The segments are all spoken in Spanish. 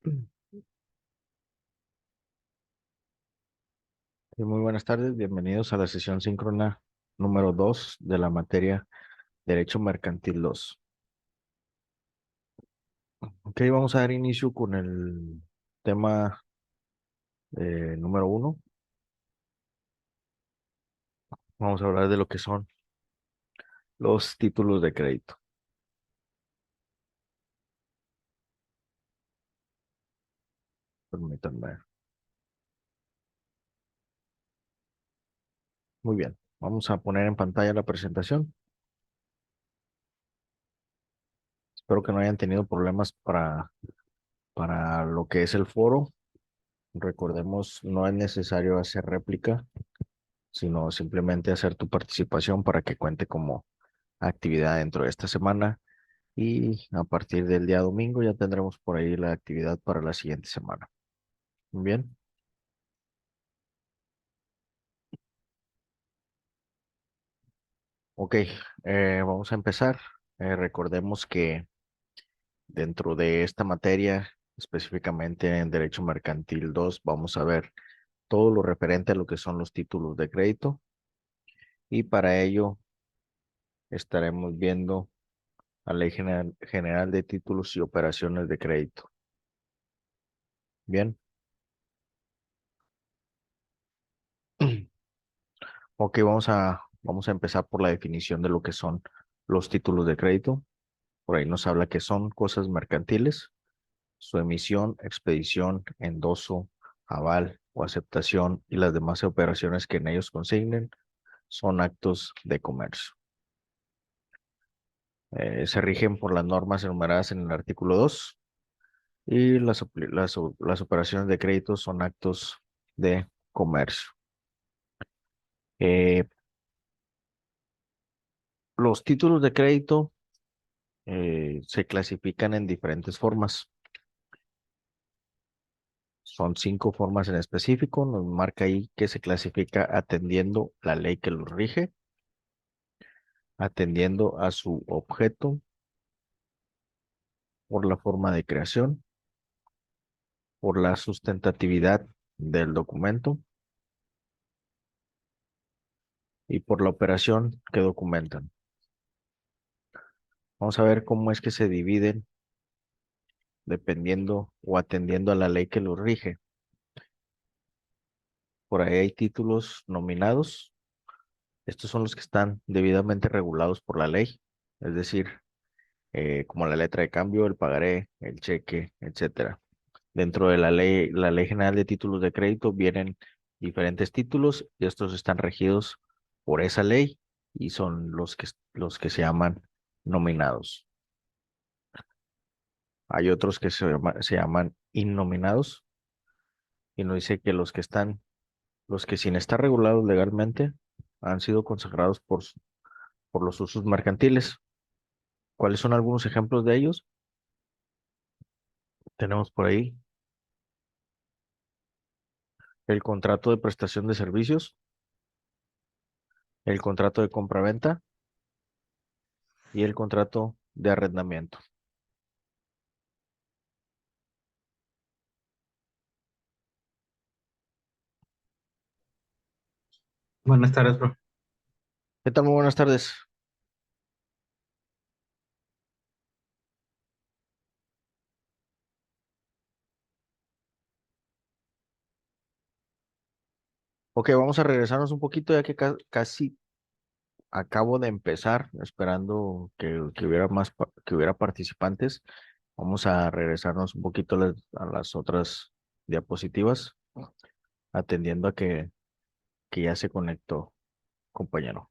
Muy buenas tardes, bienvenidos a la sesión síncrona número 2 de la materia Derecho Mercantil 2. Ok, vamos a dar inicio con el tema número 1. Vamos a hablar de lo que son los títulos de crédito. Permítanme. Muy bien, vamos a poner en pantalla la presentación. Espero que no hayan tenido problemas para lo que es el foro. Recordemos, no es necesario hacer réplica, sino simplemente hacer tu participación para que cuente como actividad dentro de esta semana. Y a partir del día domingo ya tendremos por ahí la actividad para la siguiente semana. Muy bien. Ok, vamos a empezar. Recordemos que dentro de esta materia, específicamente en Derecho Mercantil 2, vamos a ver todo lo referente a lo que son los títulos de crédito y para ello estaremos viendo la Ley General de Títulos y Operaciones de Crédito. Bien. Ok, vamos a empezar por la definición de lo que son los títulos de crédito. Por ahí nos habla que son cosas mercantiles, su emisión, expedición, endoso, aval o aceptación y las demás operaciones que en ellos consignen son actos de comercio. Se rigen por las normas enumeradas en el artículo 2 y las operaciones de crédito son actos de comercio. Eh, los títulos de crédito se clasifican en diferentes formas. Son 5 formas en específico. Nos marca ahí que se clasifica atendiendo la ley que los rige, atendiendo a su objeto, por la forma de creación, por la sustentatividad del documento y por la operación que documentan. Vamos a ver cómo es que se dividen dependiendo o atendiendo a la ley que los rige. Por ahí hay títulos nominados. Estos son los que están debidamente regulados por la ley, es decir, como la letra de cambio, el pagaré, el cheque, etcétera. Dentro de la Ley General de Títulos de Crédito vienen diferentes títulos y estos están regidos por esa ley y son los que se llaman nominados. Hay otros que se llaman innominados y nos dice que los que sin estar regulados legalmente han sido consagrados por los usos mercantiles. ¿Cuáles son algunos ejemplos de ellos? Tenemos por ahí el contrato de prestación de servicios, el contrato de compraventa y el contrato de arrendamiento. Buenas tardes, bro. ¿Qué tal? Muy buenas tardes. Ok, vamos a regresarnos un poquito ya que casi acabo de empezar, esperando que hubiera que hubiera participantes. Vamos a regresarnos un poquito a las otras diapositivas, atendiendo a que ya se conectó, compañero.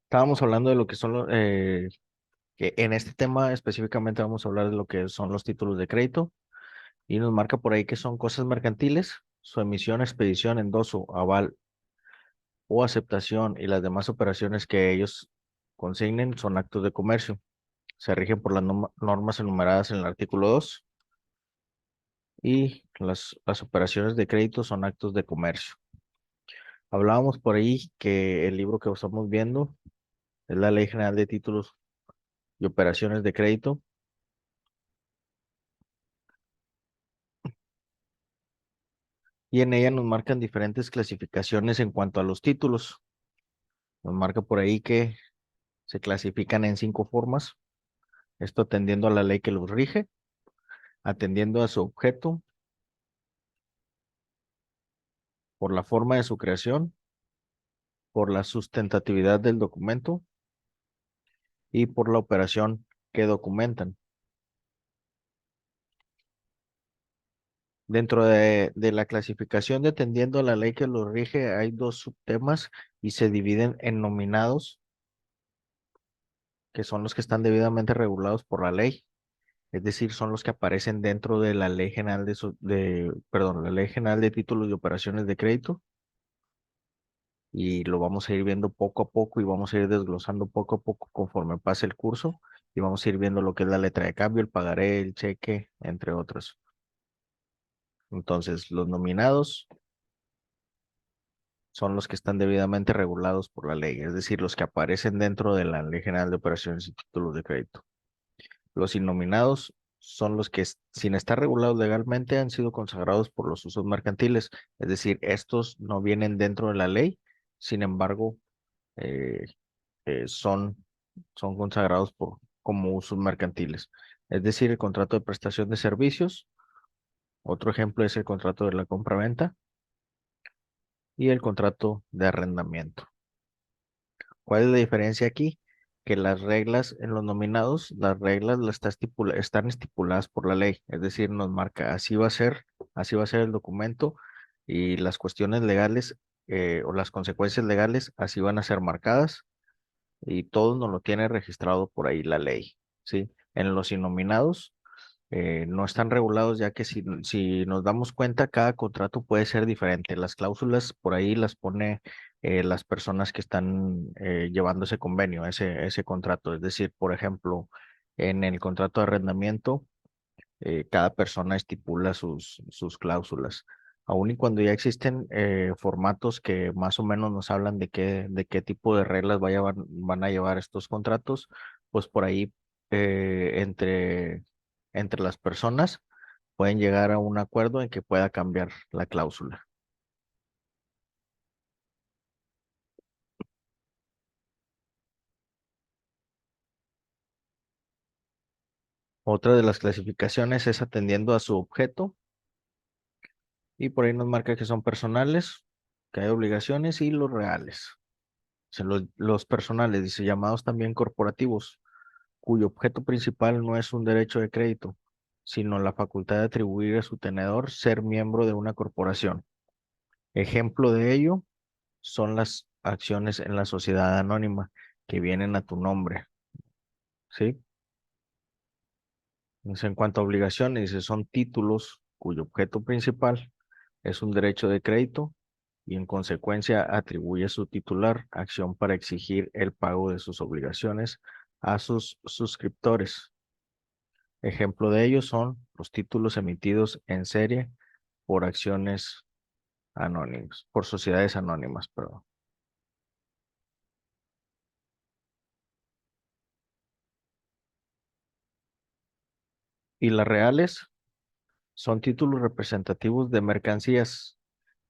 Estábamos hablando de lo que son que en este tema específicamente vamos a hablar de lo que son los títulos de crédito y nos marca por ahí que son cosas mercantiles, su emisión, expedición, endoso, aval o aceptación y las demás operaciones que ellos consignen son actos de comercio. Se rigen por las normas enumeradas en el artículo 2 y las operaciones de crédito son actos de comercio. Hablábamos por ahí que el libro que estamos viendo es la Ley General de Títulos y Operaciones de Crédito y en ella nos marcan diferentes clasificaciones en cuanto a los títulos. Nos marca por ahí que se clasifican en 5 formas, esto atendiendo a la ley que los rige, atendiendo a su objeto, por la forma de su creación, por la sustentatividad del documento y por la operación que documentan. Dentro de la clasificación de atendiendo a la ley que los rige, hay 2 subtemas y se dividen en nominados, que son los que están debidamente regulados por la ley, es decir, son los que aparecen dentro de la Ley General perdón, la Ley General de Títulos y Operaciones de Crédito, y lo vamos a ir viendo poco a poco y vamos a ir desglosando poco a poco conforme pase el curso y vamos a ir viendo lo que es la letra de cambio, el pagaré, el cheque, entre otros. Entonces, los nominados son los que están debidamente regulados por la ley, es decir, los que aparecen dentro de la Ley General de Operaciones y Títulos de Crédito. Los innominados son los que, sin estar regulados legalmente, han sido consagrados por los usos mercantiles, es decir, estos no vienen dentro de la ley, sin embargo, eh, son consagrados como usos mercantiles. Es decir, el contrato de prestación de servicios, otro ejemplo es el contrato de la compra-venta y el contrato de arrendamiento. ¿Cuál es la diferencia aquí? Que las reglas en los nominados, las reglas están estipuladas por la ley, es decir, nos marca así va a ser el documento y las cuestiones legales o las consecuencias legales así van a ser marcadas y todo nos lo tiene registrado por ahí la ley, ¿sí? En los innominados no están regulados ya que si nos damos cuenta, cada contrato puede ser diferente. Las cláusulas por ahí las pone las personas que están llevando ese convenio, ese contrato. Es decir, por ejemplo, en el contrato de arrendamiento, cada persona estipula sus cláusulas. Aun y cuando ya existen formatos que más o menos nos hablan de qué tipo de reglas van a llevar estos contratos, pues por ahí entre las personas pueden llegar a un acuerdo en que pueda cambiar la cláusula. Otra de las clasificaciones es atendiendo a su objeto y por ahí nos marca que son personales, que hay obligaciones y los reales. O sea, los personales, dice, llamados también corporativos, cuyo objeto principal no es un derecho de crédito, sino la facultad de atribuir a su tenedor ser miembro de una corporación. Ejemplo de ello son las acciones en la sociedad anónima que vienen a tu nombre, ¿sí? Entonces, en cuanto a obligaciones, dice, son títulos cuyo objeto principal es un derecho de crédito y en consecuencia atribuye a su titular acción para exigir el pago de sus obligaciones a sus suscriptores. Ejemplo de ello son los títulos emitidos en serie por acciones anónimas, por sociedades anónimas, perdón. Y las reales son títulos representativos de mercancías,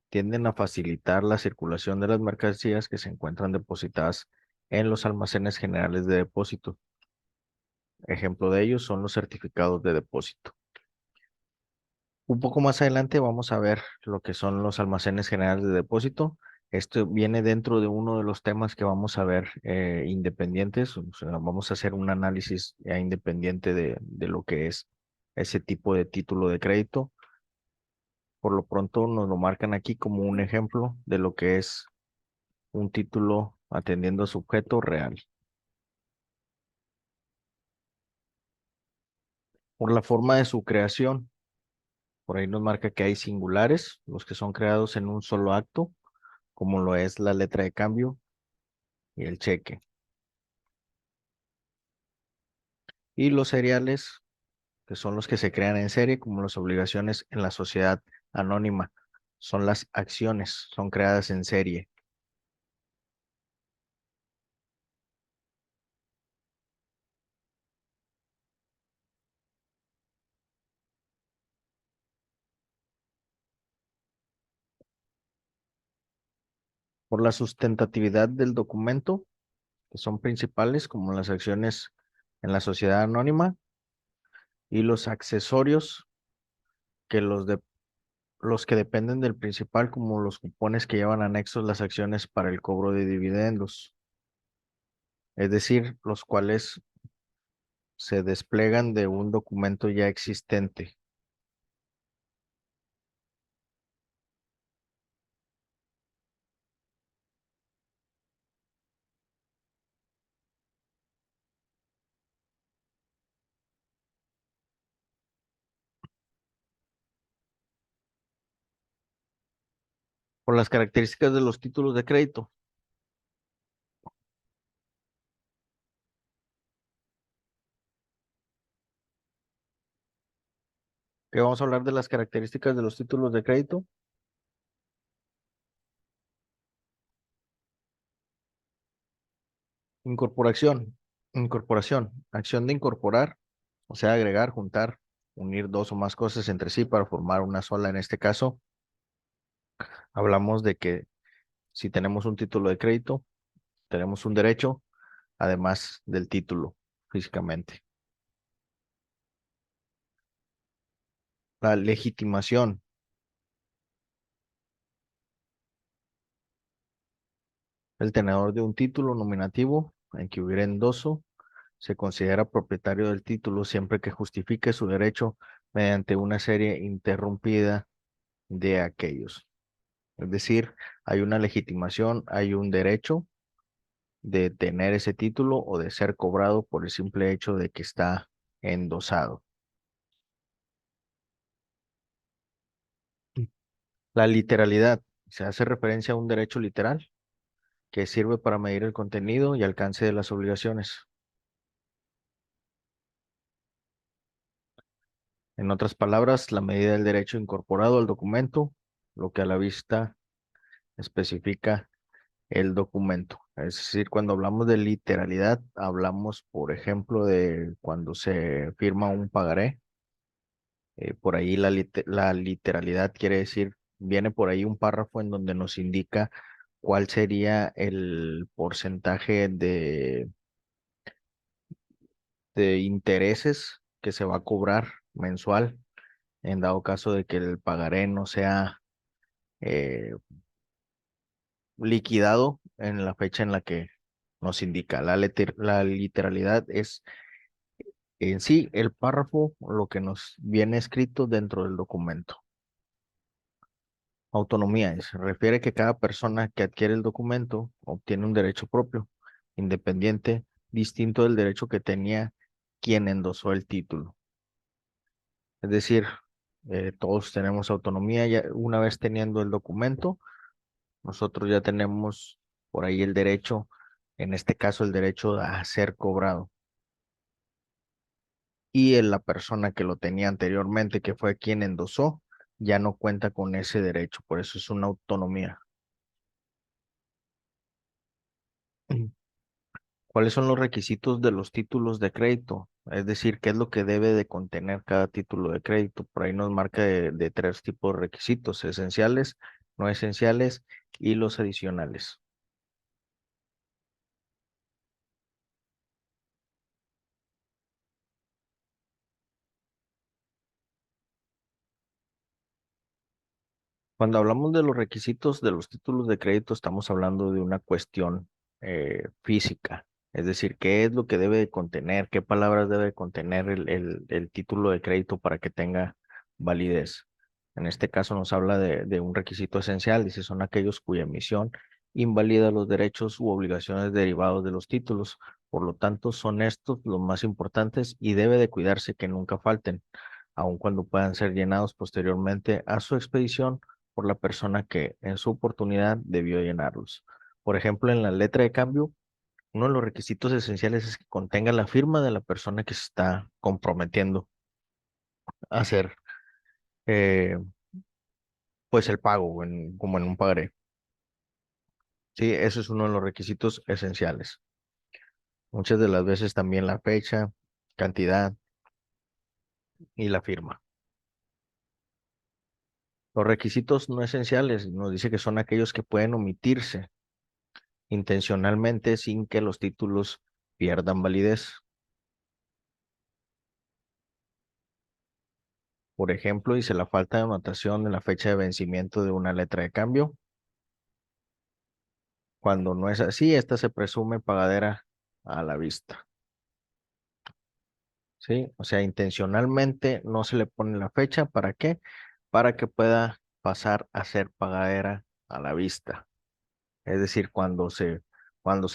tienden a facilitar la circulación de las mercancías que se encuentran depositadas en los almacenes generales de depósito. Ejemplo de ellos son los certificados de depósito. Un poco más adelante vamos a ver lo que son los almacenes generales de depósito. Esto viene dentro de uno de los temas que vamos a ver independientes. O sea, vamos a hacer un análisis ya independiente de lo que es ese tipo de título de crédito. Por lo pronto nos lo marcan aquí como un ejemplo de lo que es un título atendiendo a su objeto real. Por la forma de su creación, por ahí nos marca que hay singulares, los que son creados en un solo acto, como lo es la letra de cambio y el cheque. Y los seriales, que son los que se crean en serie, como las obligaciones en la sociedad anónima, son las acciones, son creadas en serie. por la sustentatividad del documento, que son principales, como las acciones en la sociedad anónima, y los accesorios, que los que dependen del principal, como los cupones que llevan anexos las acciones para el cobro de dividendos, es decir, los cuales se desplegan de un documento ya existente. Por las características de los títulos de crédito, que vamos a hablar de las características de los títulos de crédito. Incorporación. Incorporación. Acción de incorporar, o sea, agregar, juntar, unir dos o más cosas entre sí para formar una sola. En este caso, hablamos de que si tenemos un título de crédito, tenemos un derecho, además del título físicamente. La legitimación. El tenedor de un título nominativo en que hubiera endoso se considera propietario del título siempre que justifique su derecho mediante una serie interrumpida de aquellos. Es decir, hay una legitimación, hay un derecho de tener ese título o de ser cobrado por el simple hecho de que está endosado. La literalidad se hace referencia a un derecho literal que sirve para medir el contenido y alcance de las obligaciones. En otras palabras, la medida del derecho incorporado al documento, lo que a la vista especifica el documento. Es decir, cuando hablamos de literalidad, hablamos, por ejemplo, de cuando se firma un pagaré. Por ahí la literalidad quiere decir, viene por ahí un párrafo en donde nos indica cuál sería el porcentaje de intereses que se va a cobrar mensual en dado caso de que el pagaré no sea eh, liquidado en la fecha en la que nos indica. La literalidad es en sí el párrafo, lo que nos viene escrito dentro del documento. Autonomía se refiere que cada persona que adquiere el documento obtiene un derecho propio, independiente, distinto del derecho que tenía quien endosó el título. Es decir, todos tenemos autonomía ya una vez teniendo el documento, nosotros ya tenemos por ahí el derecho, en este caso el derecho a ser cobrado. Y la persona que lo tenía anteriormente, que fue quien endosó, ya no cuenta con ese derecho, por eso es una autonomía. ¿Cuáles son los requisitos de los títulos de crédito? Es decir, ¿qué es lo que debe de contener cada título de crédito? Por ahí nos marca de tres tipos de requisitos: esenciales, no esenciales y los adicionales. Cuando hablamos de los requisitos de los títulos de crédito, estamos hablando de una cuestión física. Es decir, ¿qué es lo que debe de contener? ¿Qué palabras debe de contener el título de crédito para que tenga validez? En este caso nos habla de un requisito esencial, dice, son aquellos cuya emisión invalida los derechos u obligaciones derivados de los títulos. Por lo tanto, son estos los más importantes y debe de cuidarse que nunca falten, aun cuando puedan ser llenados posteriormente a su expedición por la persona que en su oportunidad debió llenarlos. Por ejemplo, en la letra de cambio, uno de los requisitos esenciales es que contenga la firma de la persona que se está comprometiendo a hacer eh, pues el pago como en un pagaré. Sí, eso es uno de los requisitos esenciales. Muchas de las veces también la fecha, cantidad y la firma. Los requisitos no esenciales nos dice que son aquellos que pueden omitirse intencionalmente sin que los títulos pierdan validez. Por ejemplo, dice la falta de anotación en la fecha de vencimiento de una letra de cambio. Cuando no es así, esta se presume pagadera a la vista. ¿Sí? O sea, intencionalmente no se le pone la fecha. ¿Para qué? Para que pueda pasar a ser pagadera a la vista. Es decir, cuando se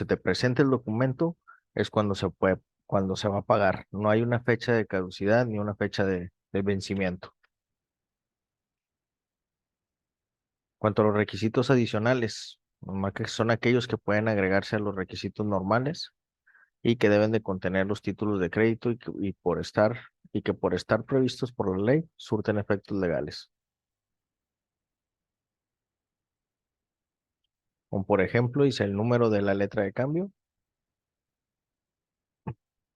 te presente el documento, es cuando se va a pagar. No hay una fecha de caducidad ni una fecha de vencimiento. Cuanto a los requisitos adicionales, nomás que son aquellos que pueden agregarse a los requisitos normales y que deben de contener los títulos de crédito y que por estar previstos por la ley surten efectos legales. Como por ejemplo, dice el número de la letra de cambio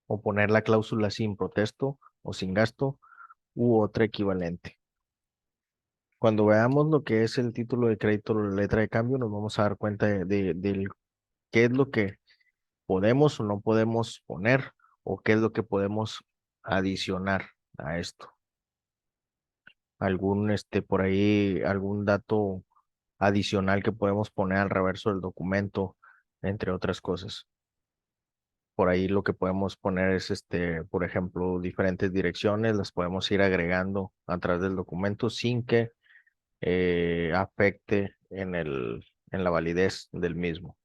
o poner la cláusula sin protesto o sin gasto u otra equivalente. Cuando veamos lo que es el título de crédito o la letra de cambio, nos vamos a dar cuenta del qué es lo que podemos o no podemos poner o qué es lo que podemos adicionar a esto. Por ahí, algún dato adicional que podemos poner al reverso del documento, entre otras cosas. Por ahí lo que podemos poner es, por ejemplo, diferentes direcciones, las podemos ir agregando a través del documento sin que afecte en la validez del mismo.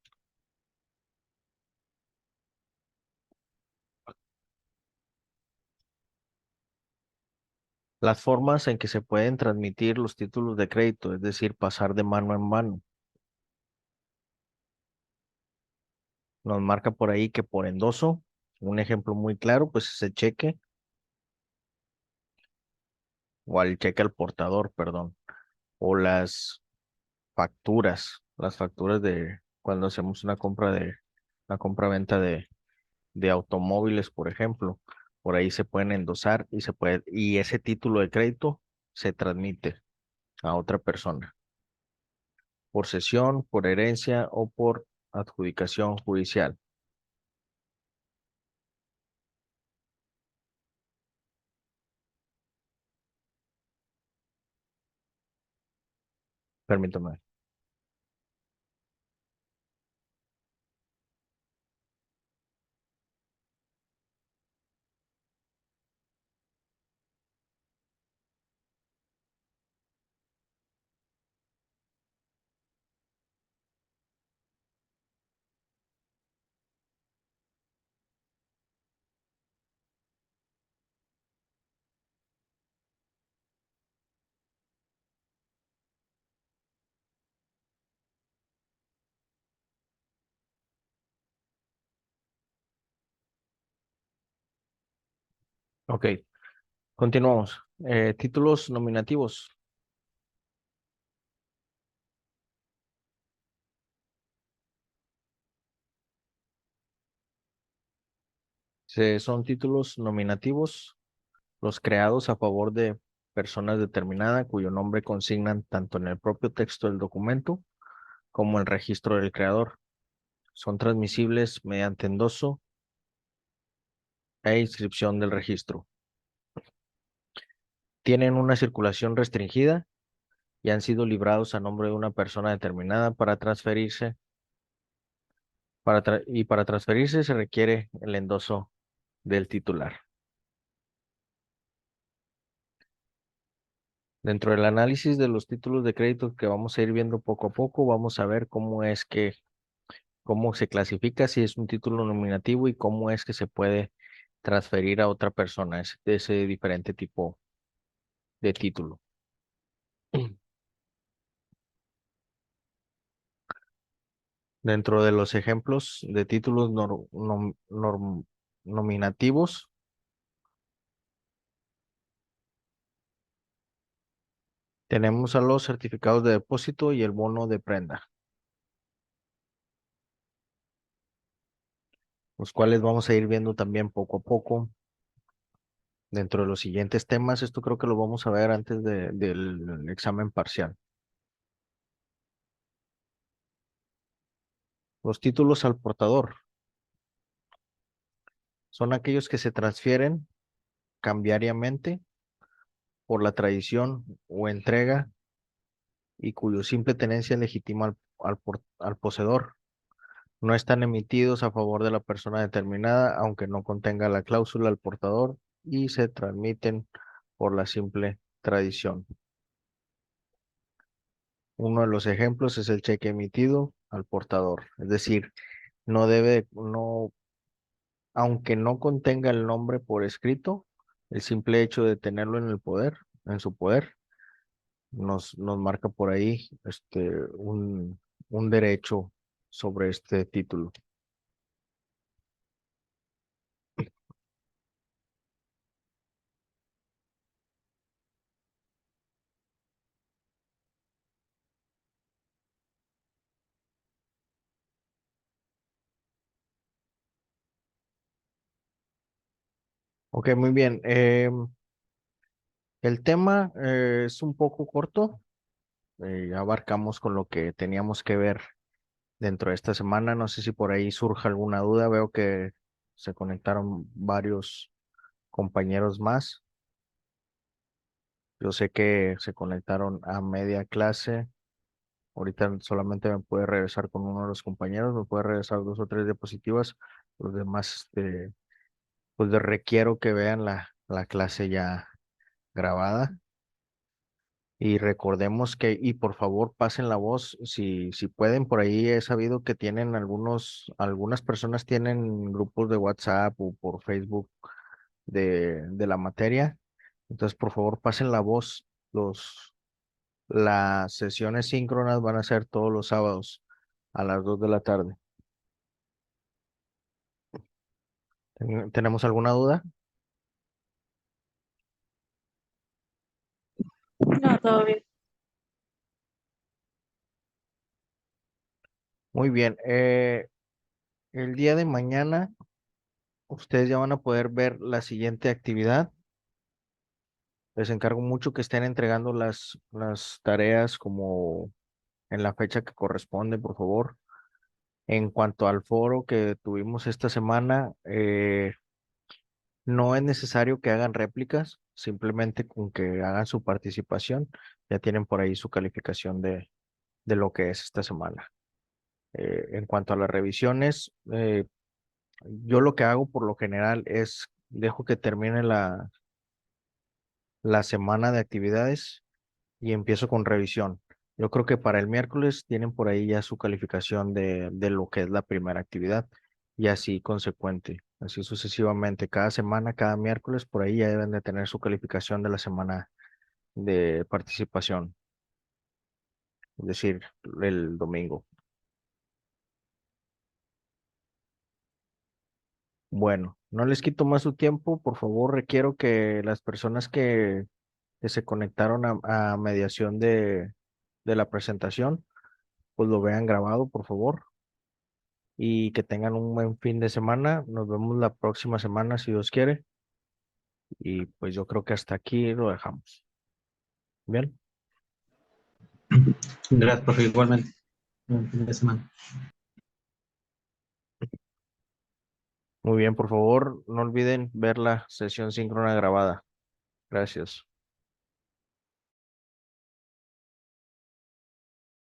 Las formas en que se pueden transmitir los títulos de crédito, es decir, pasar de mano en mano. Nos marca por ahí que por endoso, un ejemplo muy claro, pues ese cheque o al cheque al portador, perdón, o las facturas de cuando hacemos una compra-venta de automóviles, por ejemplo, por ahí se pueden endosar y ese título de crédito se transmite a otra persona por cesión, por herencia o por adjudicación judicial. Permítame. Ok, continuamos. Títulos nominativos. Son títulos nominativos los creados a favor de personas determinadas cuyo nombre consignan tanto en el propio texto del documento como el registro del creador. Son transmisibles mediante endoso e inscripción del registro. Tienen una circulación restringida y han sido librados a nombre de una persona determinada para transferirse. Para transferirse se requiere el endoso del titular. Dentro del análisis de los títulos de crédito que vamos a ir viendo poco a poco, vamos a ver cómo se clasifica si es un título nominativo y cómo es que se puede transferir a otra persona ese diferente tipo de título. Dentro de los ejemplos de títulos nominativos, tenemos a los certificados de depósito y el bono de prenda, los cuales vamos a ir viendo también poco a poco. Dentro de los siguientes temas, esto creo que lo vamos a ver antes del examen parcial. Los títulos al portador son aquellos que se transfieren cambiariamente por la tradición o entrega y cuyo simple tenencia legitima al poseedor. No están emitidos a favor de la persona determinada, aunque no contenga la cláusula al portador y se transmiten por la simple tradición. Uno de los ejemplos es el cheque emitido al portador, es decir, no, aunque no contenga el nombre por escrito, el simple hecho de tenerlo en el poder, en su poder, nos marca por ahí un derecho sobre este título. Ok, muy bien. El tema es un poco corto. Ya abarcamos con lo que teníamos que ver dentro de esta semana. No sé si por ahí surja alguna duda. Veo que se conectaron varios compañeros más. Yo sé que se conectaron a media clase. Ahorita solamente me puede regresar con uno de los compañeros, me puede regresar dos o tres diapositivas. Los demás, pues les requiero que vean la clase ya grabada. Y recordemos y por favor pasen la voz, si pueden, por ahí he sabido que tienen algunas personas tienen grupos de WhatsApp o por Facebook de la materia. Entonces, por favor, pasen la voz. Las sesiones síncronas van a ser todos los sábados a las 2 de la tarde. ¿Tenemos alguna duda? No, todo bien. Muy bien. El día de mañana ustedes ya van a poder ver la siguiente actividad. Les encargo mucho que estén entregando las tareas como en la fecha que corresponde, por favor. En cuanto al foro que tuvimos esta semana, no es necesario que hagan réplicas, simplemente con que hagan su participación, ya tienen por ahí su calificación de lo que es esta semana. En cuanto a las revisiones, yo lo que hago por lo general es dejo que termine la semana de actividades y empiezo con revisión. Yo creo que para el miércoles tienen por ahí ya su calificación de lo que es la primera actividad y así consecuente, así sucesivamente. Cada semana, cada miércoles, por ahí ya deben de tener su calificación de la semana de participación, es decir, el domingo. Bueno, no les quito más su tiempo. Por favor, requiero que las personas que se conectaron a mediación de la presentación, pues lo vean grabado, por favor. Y que tengan un buen fin de semana. Nos vemos la próxima semana, si Dios quiere. Y pues yo creo que hasta aquí lo dejamos. Bien, Gracias, profe, igualmente. Buen fin de semana. muy bien, por favor, no olviden ver la sesión síncrona grabada. Gracias.